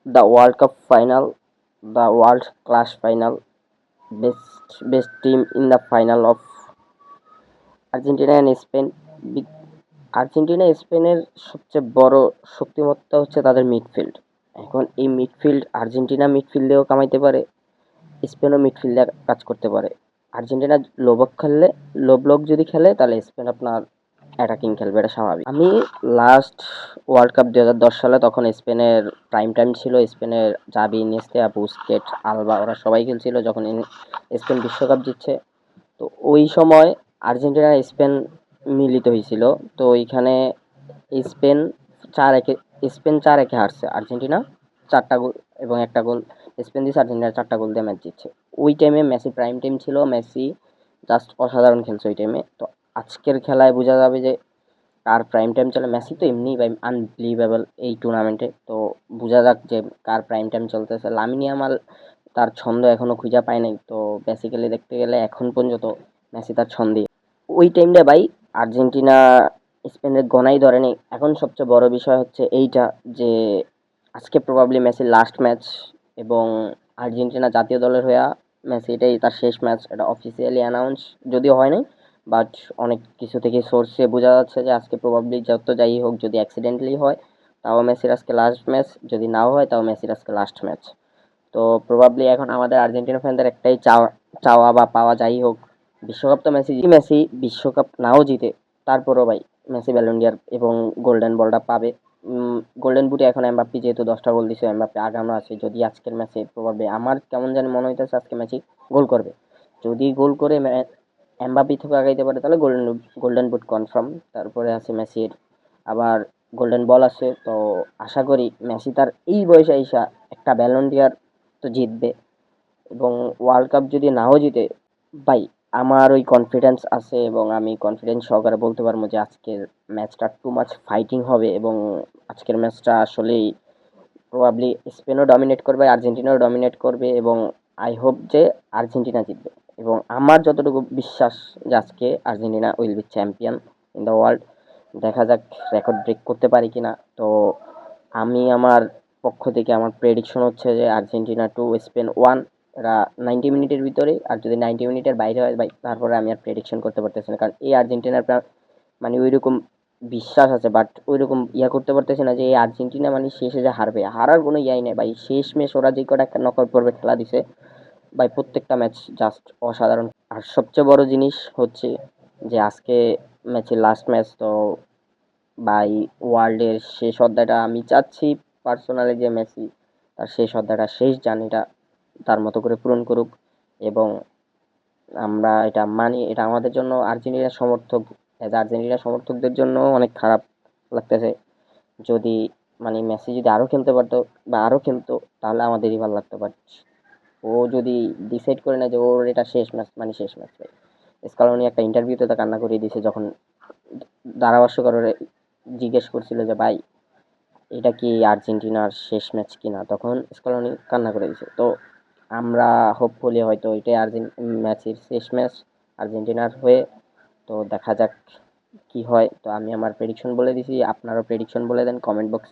the World Cup final, the world class final, best team in the final of Argentina and Spain. Argentina স্পেনের সবচেয়ে বড় শক্তিমত্তা হচ্ছে তাদের midfield. এখন এই মিডফিল্ড আর্জেন্টিনা মিডফিল্ডেও কামাইতে পারে, স্পেনও মিডফিল্ডে কাজ করতে পারে। আর্জেন্টিনা লো ব্লক যদি খেলে তাহলে স্পেন আপনার অ্যাটাকিং খেলবে, এটা স্বাভাবিক। আমি লাস্ট ওয়ার্ল্ড কাপ 2010 সালে তখন স্পেনের প্রাইম টাইম ছিল, স্পেনের জাভি, ইনিয়েস্তা, বুস্কেট, আলবা ওরা সবাই খেলছিল যখন স্পেন বিশ্বকাপ জিতছে। তো ওই সময় আর্জেন্টিনা স্পেন মিলিত হয়েছিল। তো ওইখানে স্পেন 4-1 স্পেন 4-1 হারছে, আর্জেন্টিনা 4টা গোল এবং একটা গোল স্পেন দিয়েছে, আর্জেন্টিনা 4টা গোল দিয়ে ম্যাচ জিতছে। ওই টাইমে মেসি প্রাইম টাইম ছিল, মেসি জাস্ট অসাধারণ খেলছে ওই টাইমে। তো আজকের খেলায় বোঝা যাবে যে কার প্রাইম টাইম চলে। মেসি তো এমনি ভাই আনবিলিভেবল এই টুর্নামেন্টে, তো বোঝা যাক যে কার প্রাইম টাইম চলতেছে। লামিনে ইয়ামাল তার ছন্দ এখনো খুঁজে পায় নাই, তো বেসিক্যালি দেখতে গেলে এখন পর্যন্ত মেসি তার ছন্দে। ওই টাইমটা ভাই আর্জেন্টিনা স্পেনের গনাই ধরেনি। এখন সবচেয়ে বড় বিষয় হচ্ছে এইটা যে আজকে প্রবাবলি মেসির লাস্ট ম্যাচ, এবং আর্জেন্টিনা জাতীয় দলের হয়ে মেসি এটাই তার শেষ ম্যাচ, এটা অফিসিয়ালি অ্যানাউন্স যদিও হয় নাই, বাট অনেক কিছু থেকে সোর্সে বোঝা যাচ্ছে যে আজকে প্রবাবলি যত যাই হোক, যদি অ্যাক্সিডেন্টালি হয় তাও মেসির আজকে লাস্ট ম্যাচ, যদি নাও হয় তাও মেসির আজকে লাস্ট ম্যাচ। তো প্রবাবলি এখন আমাদের আর্জেন্টিনা ফ্যানদের একটাই চাওয়া চাওয়া বা পাওয়া যাই হোক, বিশ্বকাপ তো মেসি বিশ্বকাপ নাও জিতে তারপরও ভাই মেসি ব্যালন ডি'র এবং গোল্ডেন বলটা পাবে। গোল্ডেন বুটে এখন এমবাপ্পে যেহেতু 10টা গোল দিছে, এমবাপ্পে আগানো আছে। যদি আজকের ম্যাচে প্রবাবলি আমার কেমন জানি মনে হইতেছে আজকে ম্যাচে গোল করবে। যদি গোল করে এমবাপ্পে থেকে আগাইতে পারে তাহলে গোল্ডেন বুট কনফার্ম। তারপরে আছে মেসির আবার গোল্ডেন বল আছে। তো আশা করি মেসি তার এই বয়সে আইসা একটা ব্যালন ডি'র তো জিতবে। এবং ওয়ার্ল্ড কাপ যদি নাও জিতে ভাই, আমার ওই কনফিডেন্স আছে এবং আমি কনফিডেন্স সহকারে বলতে পারবো যে আজকের ম্যাচটা টু মাচ ফাইটিং হবে, এবং আজকের ম্যাচটা আসলেই প্রবাবলি স্পেনও ডমিনেট করবে, আর্জেন্টিনাও ডমিনেট করবে, এবং আই হোপ যে আর্জেন্টিনা জিতবে। এবং আমার যতটুকু বিশ্বাস যে আজকে Argentina will be champion in the world. দেখা যাক রেকর্ড ব্রেক করতে পারি কিনা। তো আমি আমার পক্ষ থেকে আমার প্রেডিকশন হচ্ছে যে আর্জেন্টিনা 2 স্পেন 1, এরা 90 মিনিটের ভিতরে। আর যদি 90 মিনিটের বাইরে হয় ভাই তারপরে আমি আর প্রেডিকশন করতে পারতেছি না, কারণ এই আর্জেন্টিনার মানে ওইরকম বিশ্বাস আছে, বাট ওইরকম করতে পারতেছি না যে এই আর্জেন্টিনা মানে শেষে যে হারবে, হারার কোনো ইয়াই নেই ভাই। শেষ ম্যাচ ওরা যে কটা নকআউট পর্বে খেলা দিছে ভাই, প্রত্যেকটা ম্যাচ জাস্ট অসাধারণ। আর সবচেয়ে বড় জিনিস হচ্ছে যে আজকে ম্যাচের লাস্ট ম্যাচ, তো ভাই ওয়ার্ল্ডের শেষ অধ্যায়টা আমি চাচ্ছি পার্সোনালি যে মেসি তার শেষ অধ্যায়টা, শেষ জার্নিটা তার মতো করে পূরণ করুক। এবং আমরা এটা মানি, এটা আমাদের জন্য আর্জেন্টিনার সমর্থক, অ্যাজ আর্জেন্টিনার সমর্থকদের জন্য অনেক খারাপ লাগতেছে। যদি মানে মেসি যদি আরও খেলতে পারতো বা আরও খেলতো তাহলে আমাদেরই ভালো লাগতো, বাট ও যদি ডিসাইড করে না যে ওর এটা শেষ ম্যাচ মানে শেষ ম্যাচ ভাই। স্কালোনি একটা ইন্টারভিউতে তা কান্না করিয়ে দিয়েছে যখন ধারাভাষ্যকার জিজ্ঞেস করছিল যে ভাই এটা কি আর্জেন্টিনার শেষ ম্যাচ কিনা, তখন স্কলনি কান্না করে দিছে। তো আমরা হোপফুলি হয়তো এটাই ম্যাচের শেষ ম্যাচ আর্জেন্টিনার হয়ে। তো দেখা যাক কি হয়। তো আমি আমার প্রেডিকশন বলে দিছি, আপনারও প্রেডিকশন বলে দেন কমেন্ট বক্সে।